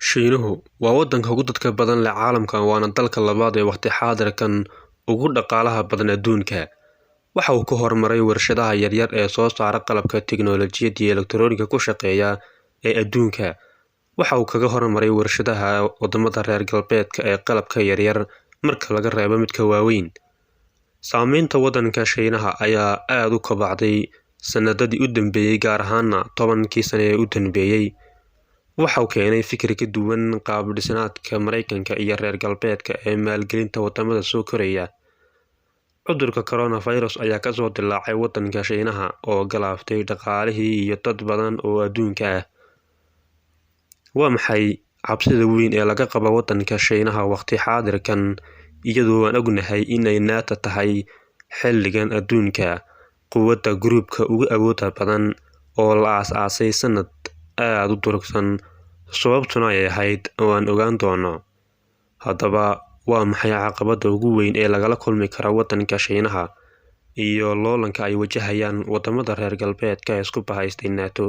Shiinuhu waa waddanka ugu dadka badan leh caalamka waana dalka labaad ee waqti xaadirkan ugu dhaqaalaha badan adduunka. Waxa uu ka hormaray warshadaha yaryar ee soo saara qalabka tiknoolajiyadda iyo elektarooniga ku shaqeeya ee adduunka. Waxa uu kaga hormaray warshadaha wadamada reer galbeedka ee qalabka yaryar marka laga reebo midka waaweyn. Saamaynta waddanka Shiinaha ayaa aad u kobacday sanadadii u dambeeyay, gaar ahaana 10kii sano ee u dambeeyay. Waxa uu keenay fikir ka duwan qaab dhismeedka Mareykanka iyo reer galbeedka ee maalgelinta wadamada soo koraya. Cudurka coronavirus ayaa ka soo dillaacay waddanka Shiinaha oo galaaftay dhaqaalihii iyo dad badan oo adduunka ah. Waa maxay cabsida weyn ee laga qabo waddanka Shiinaha waqti xaadirkan, iyadoo aan ognahay inay NATO tahay xilligan adduunka quwadda gruubka ugu awoodda badan oo la aasaasay sanad aad u durugsan, sababtuna ay ahayd oo aan ogaan doono. Haddaba waa maxay caqabadda ugu weyn ee lagala kulmi karo waddanka Shiinaha iyo loolanka ay wajahayaan wadamada reer galbeedka ee isku bahaystay NATO?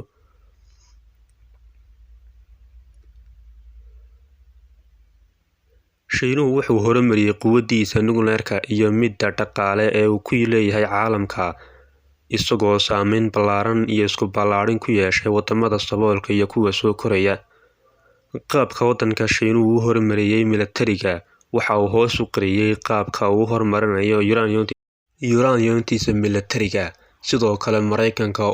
Shiinuhu wuxuu horumariyay quwaddiisa nukleerka iyo midda dhaqaale ee uu ku leeyahay caalamka, isagoo saameyn ballaaran iyo isku ballaarin ku yeeshay wadamada saboolka iyo kuwa soo koraya. Qaabka waddanka Shiinuhu u horumariyay militariga waxa uu hoos u qariyay qaabka uu horumarinayo uraniumtiisa militariga. Sidoo kale Mareykanka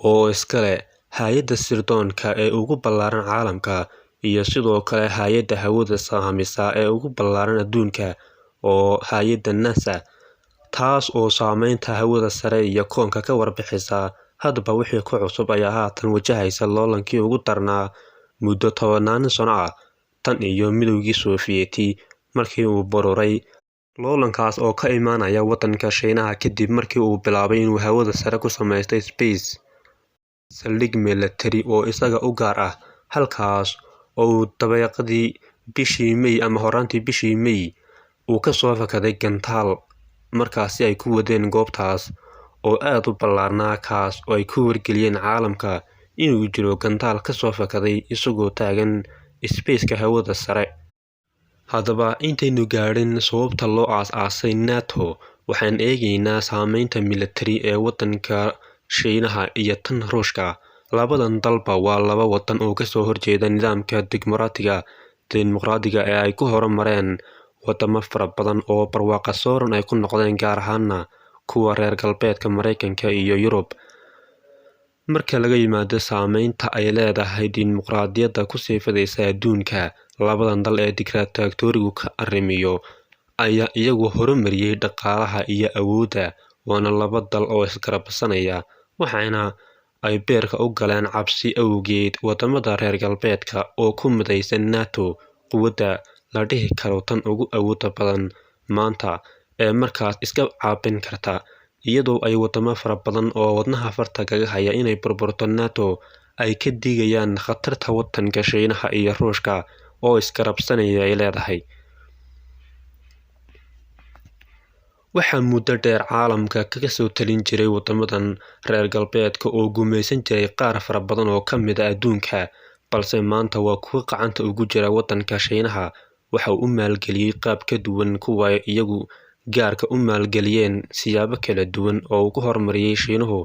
oo iska leh hay'adda sirdoonka ee ugu ballaaran caalamka, iyo sidoo kale hay'adda hawada sahamisa ee ugu ballaaran adduunka oo hay'adda NASA, taas oo saameynta hawada sare iyo koonka ka warbixisa. Haddaba wixii ku cusub ayaa haatan wajahaysa loolankii ugu darnaa muddo 10 sano ah, tan iyo midowgii Sofiyeeti markii uu bururay. Loolankaas oo ka imaanaya waddanka Shiinaha kadib markii uu bilaabay inuu hawada sare ku sameystay space saldhig militari oo isaga u gaar ah, halkaas oo uu dabayaaqadii bishii May ama horaantii bishii May uu ka soo fakaday gantaal markaasi ay ku wadeen goobtaas oo aad u ballaarnaa, kaas oo ay ku wargeliyeen caalamka inuu jiro gantaal ka soo fakaday isagoo taagan spaceka hawada sare. Haddaba intaynu gaadhin sababta loo aasaasay NATO, waxaan eegaynaa saameynta militari ee waddanka Shiinaha iyo tan Ruushka. Labadan dalba waa laba waddan oo ka soo horjeeda nidaamka dimuqraadiga ee ay ku horumareen wadamo fara badan oo barwaaqo sooran ay ku noqdeen, gaar ahaana kuwa reer galbeedka Mareykanka iyo Yurub. Marka laga yimaado saameynta ay leedahay dimuqraadiyadda ku sii fidaysa adduunka, labadan dal ee diktaatoorigu ka arrimiyo ayaa iyagu horumariyay dhaqaalaha iyo awoodda. Waana laba dal oo isgarabsanaya, waxaana ay beerka u galeen cabsi awgeed wadamada reer galbeedka oo ku midaysan NATO, quwadda la dhihi karo tan ugu awoodda badan maanta ee markaas iska caabin karta, iyadoo ay wadamo fara badan oo wadnaha farta kaga haya inay burburto NATO ay ka digayaan khatarta waddanka Shiinaha iyo Ruushka oo isgarabsanaya ay leedahay. Waxaa muddo dheer caalamka kaga soo talin jiray wadamadan reer galbeedka oo gumaysan jiray qaar fara badan oo ka mid ah adduunka, balse maanta waa kuwa gacanta ugu jira waddanka Shiinaha. Waxa uu u maalgeliyay qaab ka duwan kuwa iyagu gaarka u maalgeliyeen siyaabo kala duwan oo uu ku horumariyay Shiinuhu.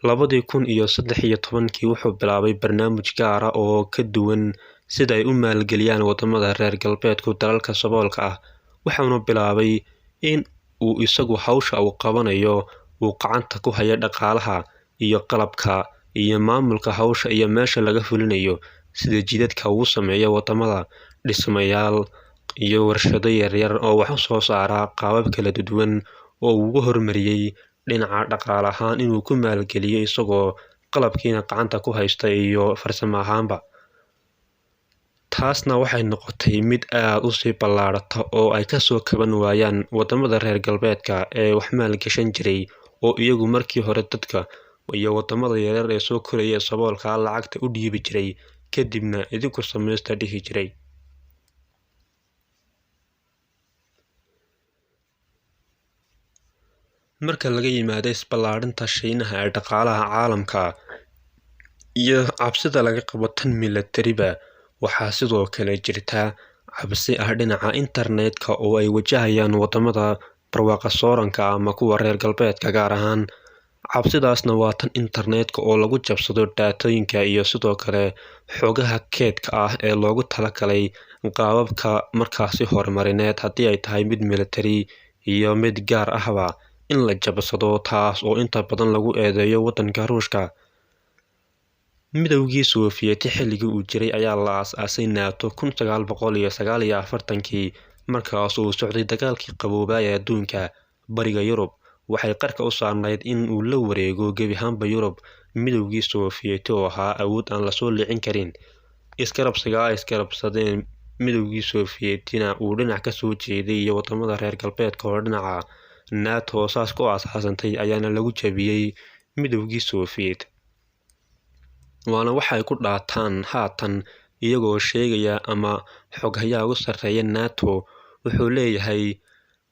2013kii wuxuu bilaabay barnaamij gaar ah oo ka duwan sida ay u maalgeliyaan wadamada reer galbeedku dalalka saboolka ah. Waxaanu bilaabay in uu isagu hawsha uu qabanayo uu gacanta ku hayo dhaqaalaha iyo qalabka iyo maamulka hawsha iyo meesha laga fulinayo, sida jidadka uu sameeyo wadamada, dhismayaal iyo warshado yaryar oo wax u soo saara qaabab kala duwan oo uu ugu horumariyay dhinaca dhaqaale ahaan inuu ku maalgeliyo isagoo qalabkiina gacanta ku haysta iyo farsamo ahaanba. Taasna waxay noqotay mid aad u sii ballaarata oo ay ka soo kaban waayaan wadamada reer galbeedka ee wax maalgashan jiray oo iyagu markii hore dadka iyo wadamada yaryar ee soo koraya saboolka lacagta u dhiibi jiray, kadibna idinku sameysta dhihi jiray. Marka laga yimaado isballaarinta Shiinaha ee dhaqaalaha caalamka iyo cabsida laga qabo tan militariba, Waxaa sidoo kale jirta cabsi ah dhinaca internetka oo ay wajahayaan wadamada barwaaqo sooranka ama kuwa reer galbeedka gaar ahaan. Cabsidaasna waa tan internetka oo lagu jabsado daatooyinka iyo sidoo kale xogaha keedka ah ee loogu talagalay qaababka markaasi horumarineed haddii ay tahay mid military iyo mid gaar ahba in la jabsado, taas oo inta badan lagu eedeeyo wadanka Ruushka. Midowgii Soviet xilligii uu jiray ayaa la aasaasay NATO 1949 markaas uu socday dagaalkii qaboobaa ee adduunka. Bariga Yurub waxay qarka u saarnayd in uu la wareego gebi ahaanba Yurub midowgii Soviet oo ahaa awood aan lasoo liicin karin. Iskarabsiga ay iskarabsadeen midowgii Soviet-na uu dhinac ka soo jeeday iyo wadamada reer galbeedka oo dhinaca NATO saas ku aasaasantay ayaana lagu jabiyey midowgii Soviet. Waana waxay ku dhaataan haatan iyagoo sheegaya ama xoghayaha ugu sarreeya NATO wuxuu leeyahay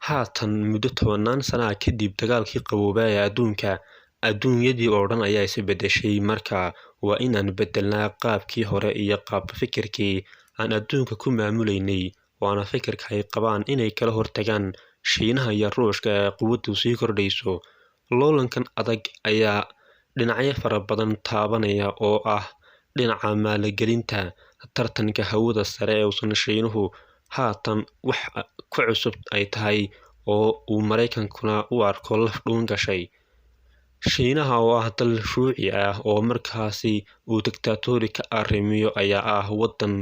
haatan muddo 10 sano kadib dagaalkii qaboobaa ee adduunka, adduunyadii oo dhan ayaa is bedeshay. Marka waa inaan bedelnaa qaabkii hore iyo qaab fikirkii aan adduunka ku maamuleynay, waana fikirka ay qabaan inay kala hortagaan Shiinaha iyo Ruushka ee quwaddu sii kordhayso. Loolankan adag ayaa dhinacyo fara badan taabanaya oo ah dhinaca maalgelinta, tartanka hawada sare ee uusan Shiinuhu haatan wax ku cusub ay tahay oo uu Mareykankuna u arko laf dhuun gashay. Shiinaha oo ah dal shuuci ah oo markaasi uu dictatori ka arrimiyo ayaa ah wadan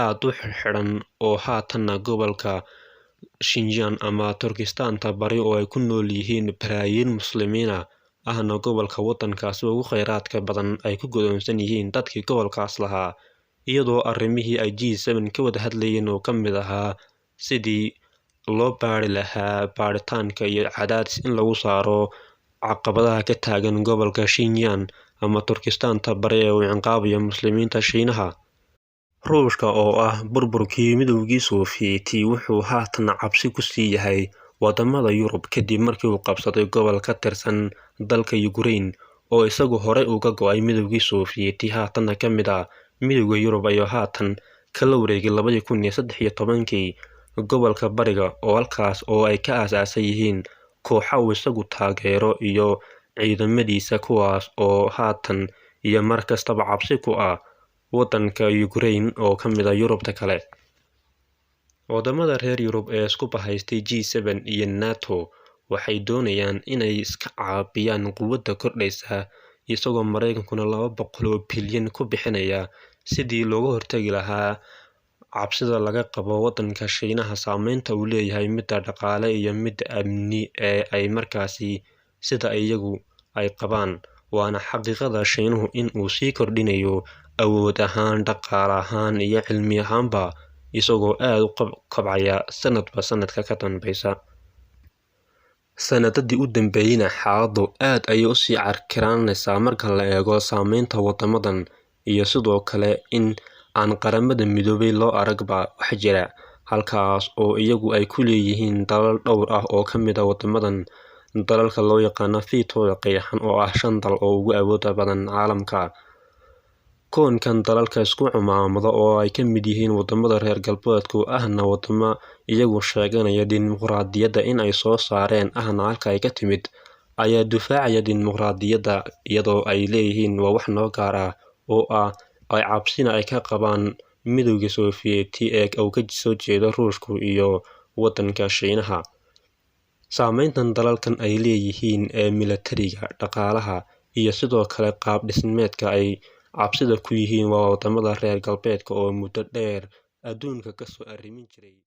aad u xidhan oo haatanna gobolka Xinjiang ama Turkistaanta bari oo ay ku nool yihiin balaayiin muslimiina ahna gobolka wadankaasi ugu kheyraadka badan ay ku godoonsan yihiin dadkii gobolkaas lahaa, iyadoo arrimihii ay G7 ka wada hadlayeen oo ka mid ahaa sidii loo baari lahaa baaritaanka iyo cadaadis in lagu saaro caqabadaha ka taagan gobolka Xinjiang ama Turkistaanta bari ee uu ciqaabayo muslimiinta Shiinaha. Ruushka oo ah burburkii midowgii Soviet wuxuu haatan cabsi ku sii yahay wadamada Yurub kadib markii uu qabsaday gobol ka tirsan dalka Ukraine oo isagu hore uga go'ay midowgii Soviet haatanna ka mid ah midowga Yurub ayaa haatan kala wareegay 2013 gobolka bariga oo halkaas oo ay ka aasaasay yihiin kooxa uu isagu taageero iyo ciidamadiisa kuwaas oo haatan iyo mar kastaba cabsi ku ah wadanka Ukraine oo ka mid ah Yurubta kale. Wadamada reer Yurub ee isku bahaystay G7 iyo NATO waxay doonayaan inay iska caabiyaan quwadda kordhaysa, isagoo Mareykankuna 200 bilyan ku bixinaya sidii looga hortagi lahaa cabsida laga qabo wadanka Shiinaha saameynta uu leeyahay midda dhaqaale iyo midda amni ee ay markaasi sida iyagu ay qabaan. Waana xaqiiqada Shiinuhu in uu sii kordhinayo awood ahaan, dhaqaale ahaan iyo cilmi ahaanba, isagoo aad u kobcaya sanadba sanadka ka dambaysa. Sanadadii u dambeeyayna xaaladdu aad ayay u sii carkiraanaysaa marka la eego saameynta wadamadan iyo sidoo kale in aan qaramada midoobay loo aragba wax jira, halkaas oo iyagu ay ku leeyihiin dalal dhowr ah oo ka mid ah wadamadan dalalka loo yaqaano fiitooda qeexan oo ah 5 dal oo ugu awooda badan caalamka. Koonkan dalalka isku cumaamada oo ay ka mid yihiin wadamada reer galbeedku ahna wadamo iyagu sheeganaya dimuqraadiyadda in ay soo saareen ahna halka ay ka timid ayaa difaacaya dimuqraadiyadda iyadoo ay leeyihiin waa wax noo gaar ah oo ah ay cabsina ay ka qabaan midowga Soviet ee uu ka soo jeedo Ruushku iyo wadanka Shiinaha. Saameyntan dalalkan ay leeyihiin ee militariga, dhaqaalaha iyo sidoo kale qaab dhismeedka ay cabsida ku yihiin waa wadamada reer galbeedka oo muddo dheer adduunka ka soo arrimin jiray.